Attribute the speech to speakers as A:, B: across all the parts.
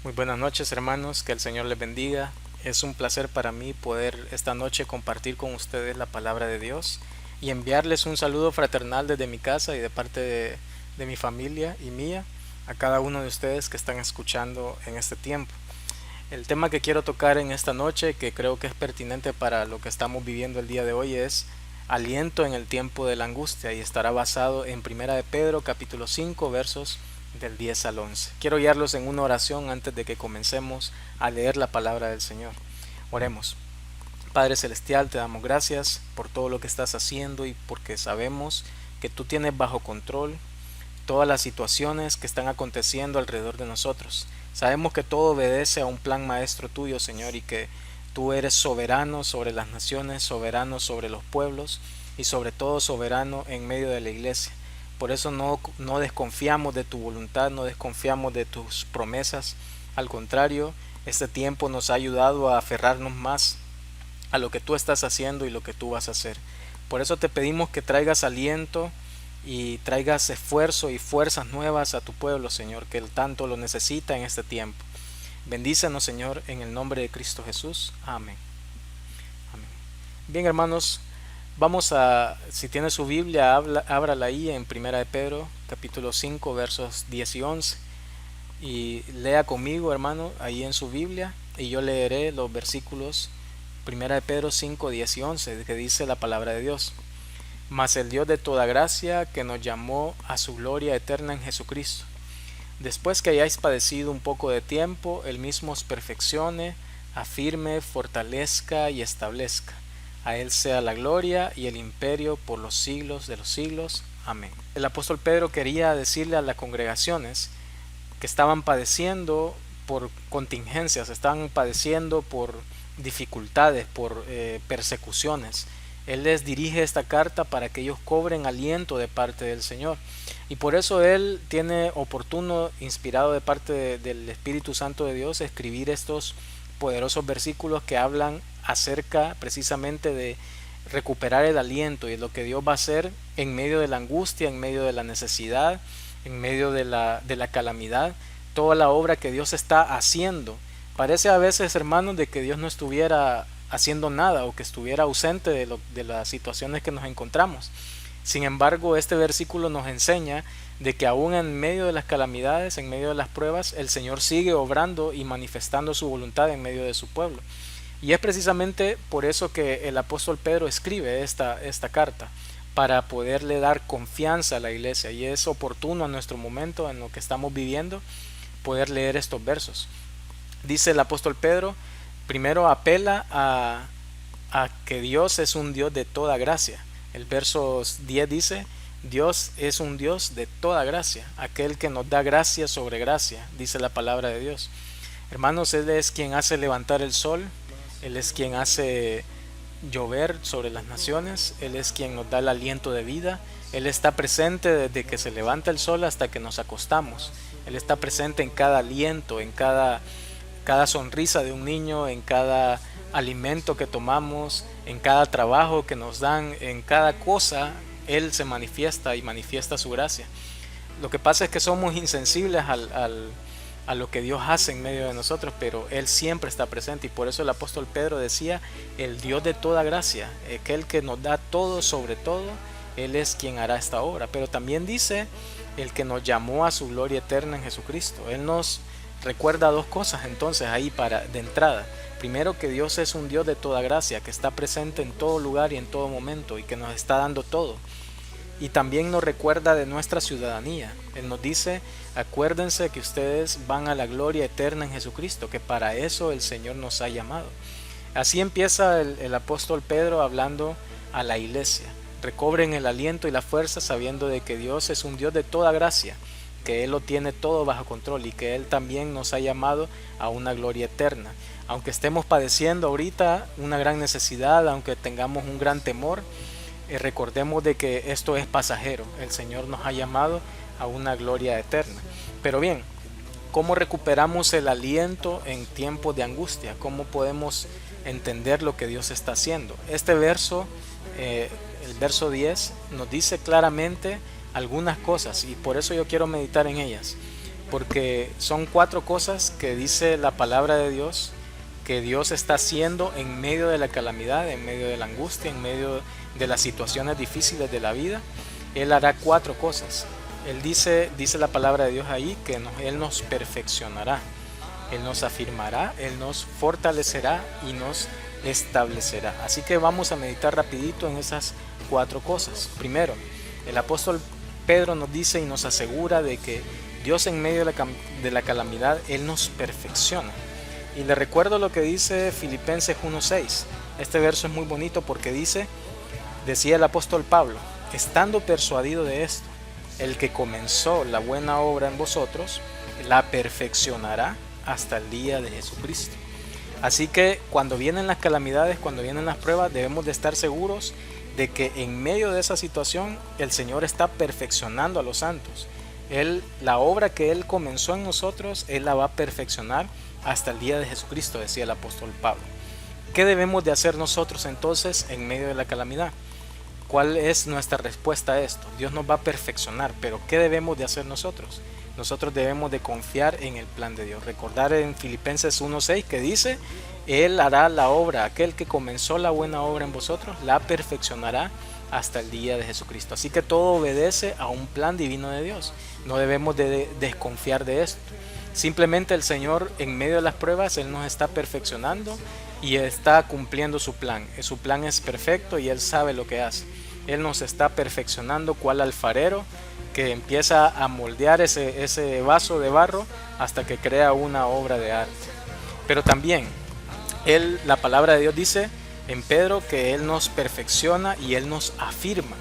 A: Muy buenas noches, hermanos, que el Señor les bendiga. Es un placer para mí poder esta noche compartir con ustedes la palabra de Dios y enviarles un saludo fraternal desde mi casa y de parte de mi familia y mía a cada uno de ustedes que están escuchando en este tiempo. El tema que quiero tocar en esta noche, que creo que es pertinente para lo que estamos viviendo el día de hoy, es aliento en el tiempo de la angustia, y estará basado en Primera de Pedro capítulo 5 versos del 10 al 11. Quiero guiarlos en una oración antes de que comencemos a leer la palabra del Señor. Oremos. Padre Celestial, te damos gracias por todo lo que estás haciendo y porque sabemos que tú tienes bajo control todas las situaciones que están aconteciendo alrededor de nosotros. Sabemos que todo obedece a un plan maestro tuyo, Señor, y que tú eres soberano sobre las naciones, soberano sobre los pueblos y sobre todo soberano en medio de la iglesia. Por eso no desconfiamos de tu voluntad, no desconfiamos de tus promesas. Al contrario, este tiempo nos ha ayudado a aferrarnos más a lo que tú estás haciendo y lo que tú vas a hacer. Por eso te pedimos que traigas aliento y traigas esfuerzo y fuerzas nuevas a tu pueblo, Señor, que él tanto lo necesita en este tiempo. Bendícenos, Señor, en el nombre de Cristo Jesús. Amén. Amén. Bien, hermanos, vamos a, si tiene su Biblia, ábrala ahí en Primera de Pedro, capítulo 5, versos 10 y 11. Y lea conmigo, hermano, ahí en su Biblia, y yo leeré los versículos Primera de Pedro 5, 10 y 11, que dice la palabra de Dios. Mas el Dios de toda gracia, que nos llamó a su gloria eterna en Jesucristo, después que hayáis padecido un poco de tiempo, él mismo os perfeccione, afirme, fortalezca y establezca. A él sea la gloria y el imperio por los siglos de los siglos. Amén. El apóstol Pedro quería decirle a las congregaciones que estaban padeciendo por contingencias, estaban padeciendo por dificultades, por persecuciones. Él les dirige esta carta para que ellos cobren aliento de parte del Señor. Y por eso él tiene oportuno, inspirado de parte del Espíritu Santo de Dios, escribir estos poderosos versículos que hablan acerca precisamente de recuperar el aliento y lo que Dios va a hacer en medio de la angustia, en medio de la necesidad, en medio de la calamidad, toda la obra que Dios está haciendo. Parece a veces, hermanos, de que Dios no estuviera haciendo nada o que estuviera ausente de las situaciones que nos encontramos. Sin embargo, este versículo nos enseña de que aún en medio de las calamidades, en medio de las pruebas, el Señor sigue obrando y manifestando su voluntad en medio de su pueblo. Y es precisamente por eso que el apóstol Pedro escribe esta carta, para poderle dar confianza a la iglesia, y es oportuno en nuestro momento, en lo que estamos viviendo, poder leer estos versos. Dice el apóstol Pedro, primero apela a que Dios es un Dios de toda gracia. El verso 10 dice, Dios es un Dios de toda gracia, aquel que nos da gracia sobre gracia, dice la palabra de Dios. Hermanos, Él es quien hace levantar el sol, Él es quien hace llover sobre las naciones, Él es quien nos da el aliento de vida, Él está presente desde que se levanta el sol hasta que nos acostamos, Él está presente en cada aliento, en cada sonrisa de un niño, en cada alimento que tomamos, en cada trabajo que nos dan, en cada cosa, Él se manifiesta y manifiesta su gracia. Lo que pasa es que somos insensibles a lo que Dios hace en medio de nosotros, pero Él siempre está presente, y por eso el apóstol Pedro decía, el Dios de toda gracia, aquel que nos da todo sobre todo, Él es quien hará esta obra. Pero también dice, el que nos llamó a su gloria eterna en Jesucristo. Él nos recuerda dos cosas entonces ahí de entrada. Primero, que Dios es un Dios de toda gracia, que está presente en todo lugar y en todo momento, y que nos está dando todo. Y también nos recuerda de nuestra ciudadanía. Él nos dice, acuérdense que ustedes van a la gloria eterna en Jesucristo, que para eso el Señor nos ha llamado. Así empieza el apóstol Pedro hablando a la iglesia. Recobren el aliento y la fuerza sabiendo de que Dios es un Dios de toda gracia, que Él lo tiene todo bajo control y que Él también nos ha llamado a una gloria eterna. Aunque estemos padeciendo ahorita una gran necesidad, aunque tengamos un gran temor, recordemos de que esto es pasajero. El Señor nos ha llamado a una gloria eterna. Pero bien, ¿cómo recuperamos el aliento en tiempos de angustia? ¿Cómo podemos entender lo que Dios está haciendo? Este verso, el verso 10, nos dice claramente algunas cosas, y por eso yo quiero meditar en ellas. porque son 4 cosas que dice la palabra de Dios que Dios está haciendo en medio de la calamidad, en medio de la angustia, en medio de las situaciones difíciles de la vida. Él hará 4 cosas. Él dice la palabra de Dios ahí que Él nos perfeccionará, Él nos afirmará, Él nos fortalecerá y nos establecerá. Así que vamos a meditar rapidito en esas 4 cosas. Primero, el apóstol Pedro nos dice y nos asegura de que Dios en medio de la calamidad, Él nos perfecciona. Y le recuerdo lo que dice Filipenses 1:6. Este verso es muy bonito porque decía el apóstol Pablo, estando persuadido de esto, el que comenzó la buena obra en vosotros, la perfeccionará hasta el día de Jesucristo. Así que cuando vienen las calamidades, cuando vienen las pruebas, debemos de estar seguros de que en medio de esa situación el Señor está perfeccionando a los santos. La obra que Él comenzó en nosotros, Él la va a perfeccionar hasta el día de Jesucristo, decía el apóstol Pablo. ¿Qué debemos de hacer nosotros entonces en medio de la calamidad? ¿Cuál es nuestra respuesta a esto? Dios nos va a perfeccionar, pero ¿qué debemos de hacer nosotros? Nosotros debemos de confiar en el plan de Dios. Recordar en Filipenses 1:6 que dice, Él hará la obra, aquel que comenzó la buena obra en vosotros, la perfeccionará hasta el día de Jesucristo. Así que todo obedece a un plan divino de Dios. No debemos de desconfiar de esto. Simplemente el Señor en medio de las pruebas, Él nos está perfeccionando y está cumpliendo su plan. Su plan es perfecto y Él sabe lo que hace. Él nos está perfeccionando cual alfarero que empieza a moldear ese vaso de barro hasta que crea una obra de arte. Pero también la palabra de Dios dice en Pedro que Él nos perfecciona y Él nos afirma.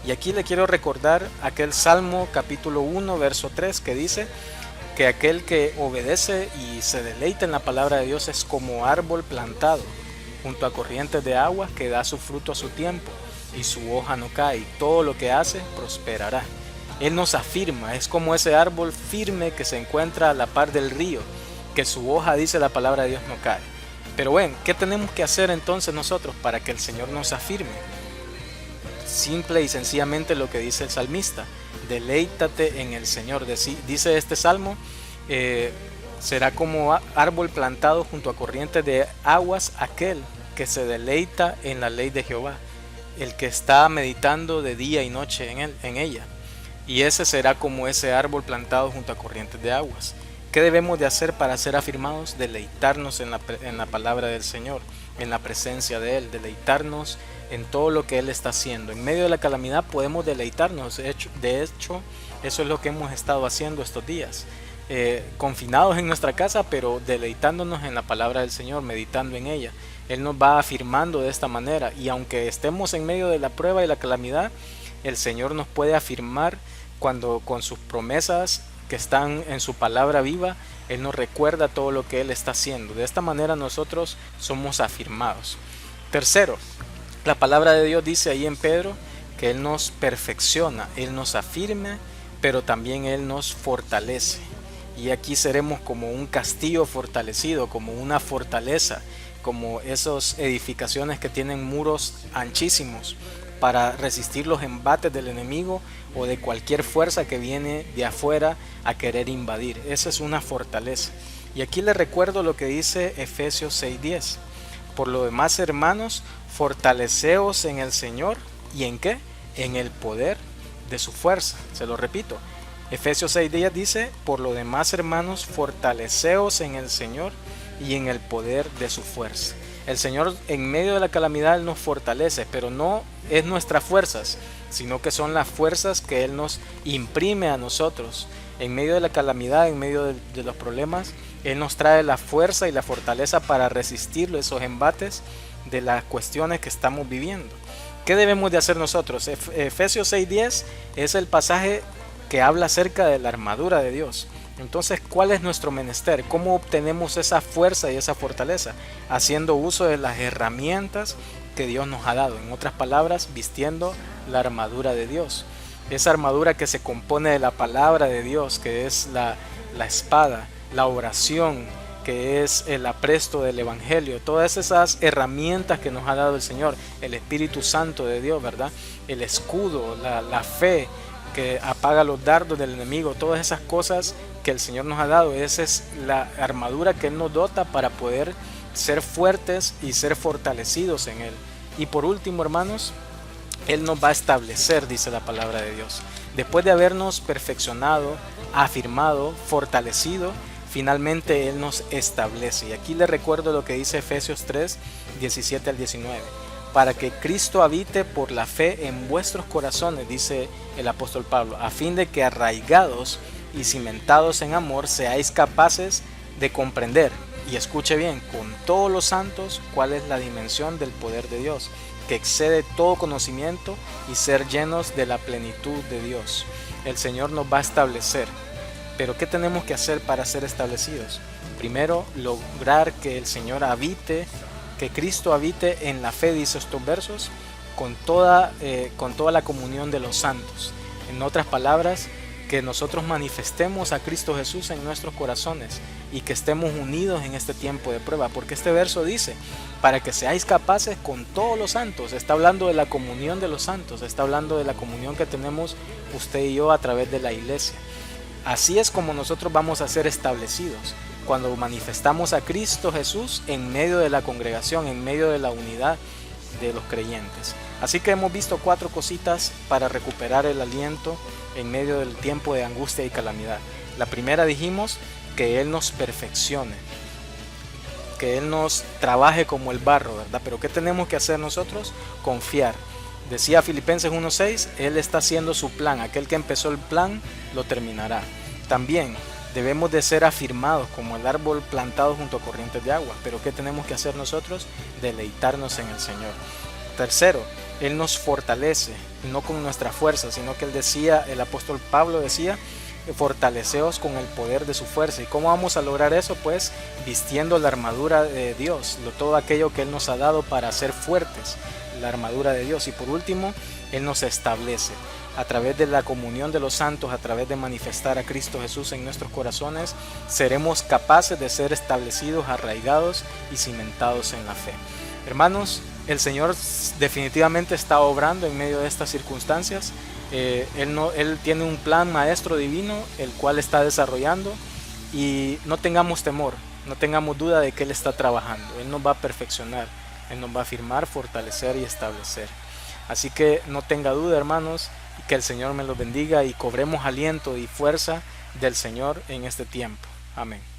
A: Y aquí le quiero recordar aquel Salmo capítulo 1 verso 3 que dice que aquel que obedece y se deleita en la palabra de Dios es como árbol plantado junto a corrientes de agua que da su fruto a su tiempo y su hoja no cae y todo lo que hace prosperará. Él nos afirma, es como ese árbol firme que se encuentra a la par del río, que su hoja, dice la palabra de Dios, no cae. Pero bueno, ¿qué tenemos que hacer entonces nosotros para que el Señor nos afirme? Simple y sencillamente lo que dice el salmista, deleítate en el Señor. Dice este salmo, será como árbol plantado junto a corrientes de aguas aquel que se deleita en la ley de Jehová, el que está meditando de día y noche en ella. Y ese será como ese árbol plantado junto a corrientes de aguas. ¿Qué debemos de hacer para ser afirmados? Deleitarnos en la palabra del Señor, en la presencia de Él, deleitarnos en todo lo que Él está haciendo. En medio de la calamidad podemos deleitarnos. De hecho, eso es lo que hemos estado haciendo estos días. Confinados en nuestra casa, pero deleitándonos en la palabra del Señor, meditando en ella. Él nos va afirmando de esta manera. Y aunque estemos en medio de la prueba y la calamidad, el Señor nos puede afirmar cuando con sus promesas que están en su palabra viva, Él nos recuerda todo lo que Él está haciendo. De esta manera nosotros somos afirmados. Tercero, la palabra de Dios dice ahí en Pedro que Él nos perfecciona, Él nos afirma, pero también Él nos fortalece. Y aquí seremos como un castillo fortalecido, como una fortaleza, como esas edificaciones que tienen muros anchísimos para resistir los embates del enemigo o de cualquier fuerza que viene de afuera a querer invadir. Esa es una fortaleza. Y aquí les recuerdo lo que dice Efesios 6:10. Por lo demás, hermanos, fortaleceos en el Señor. ¿Y en qué? En el poder de su fuerza. Se lo repito. Efesios 6:10 dice, por lo demás, hermanos, fortaleceos en el Señor y en el poder de su fuerza. El Señor en medio de la calamidad Él nos fortalece, pero no es nuestras fuerzas, sino que son las fuerzas que Él nos imprime a nosotros. En medio de la calamidad, en medio de los problemas, Él nos trae la fuerza y la fortaleza para resistir esos embates de las cuestiones que estamos viviendo. ¿Qué debemos de hacer nosotros? Efesios 6:10 es el pasaje que habla acerca de la armadura de Dios. Entonces, ¿cuál es nuestro menester? ¿Cómo obtenemos esa fuerza y esa fortaleza? Haciendo uso de las herramientas que Dios nos ha dado. En otras palabras, vistiendo la armadura de Dios. Esa armadura que se compone de la palabra de Dios, que es la espada, la oración, que es el apresto del evangelio. Todas esas herramientas que nos ha dado el Señor, el Espíritu Santo de Dios, ¿verdad? El escudo, la fe que apaga los dardos del enemigo, todas esas cosas que el Señor nos ha dado. Esa es la armadura que Él nos dota para poder ser fuertes y ser fortalecidos en Él. Y por último, hermanos, Él nos va a establecer, dice la palabra de Dios. Después de habernos perfeccionado, afirmado, fortalecido, finalmente Él nos establece. Y aquí les recuerdo lo que dice Efesios 3, 17 al 19. Para que Cristo habite por la fe en vuestros corazones, dice el apóstol Pablo, a fin de que arraigados y cimentados en amor seáis capaces de comprender, y escuche bien, con todos los santos, cuál es la dimensión del poder de Dios, que excede todo conocimiento, y ser llenos de la plenitud de Dios. El Señor nos va a establecer. Pero ¿qué tenemos que hacer para ser establecidos? Primero, lograr que el Señor habite, que Cristo habite en la fe, dice estos versos, con toda la comunión de los santos. En otras palabras, que nosotros manifestemos a Cristo Jesús en nuestros corazones y que estemos unidos en este tiempo de prueba, porque este verso dice, para que seáis capaces con todos los santos. Está hablando de la comunión de los santos, está hablando de la comunión que tenemos usted y yo a través de la iglesia. Así es como nosotros vamos a ser establecidos, cuando manifestamos a Cristo Jesús en medio de la congregación, en medio de la unidad de los creyentes. Así que hemos visto 4 cositas para recuperar el aliento en medio del tiempo de angustia y calamidad. La primera, dijimos, que Él nos perfeccione, que Él nos trabaje como el barro, ¿verdad? Pero ¿qué tenemos que hacer nosotros? Confiar. Decía Filipenses 1:6, Él está haciendo su plan, aquel que empezó el plan lo terminará. También debemos de ser afirmados como el árbol plantado junto a corrientes de agua. Pero ¿qué tenemos que hacer nosotros? Deleitarnos en el Señor. Tercero, Él nos fortalece, no con nuestra fuerza, sino que el apóstol Pablo decía, fortaleceos con el poder de su fuerza. ¿Y cómo vamos a lograr eso? Pues vistiendo la armadura de Dios, todo aquello que Él nos ha dado para ser fuertes, la armadura de Dios. Y por último, Él nos establece a través de la comunión de los santos, a través de manifestar a Cristo Jesús en nuestros corazones, seremos capaces de ser establecidos, arraigados y cimentados en la fe. Hermanos, el Señor definitivamente está obrando en medio de estas circunstancias. Él tiene un plan maestro divino, el cual está desarrollando, y no tengamos temor, no tengamos duda de que Él está trabajando. Él nos va a perfeccionar, Él nos va a afirmar, fortalecer y establecer. Así que no tenga duda, hermanos, y que el Señor me los bendiga y cobremos aliento y fuerza del Señor en este tiempo. Amén.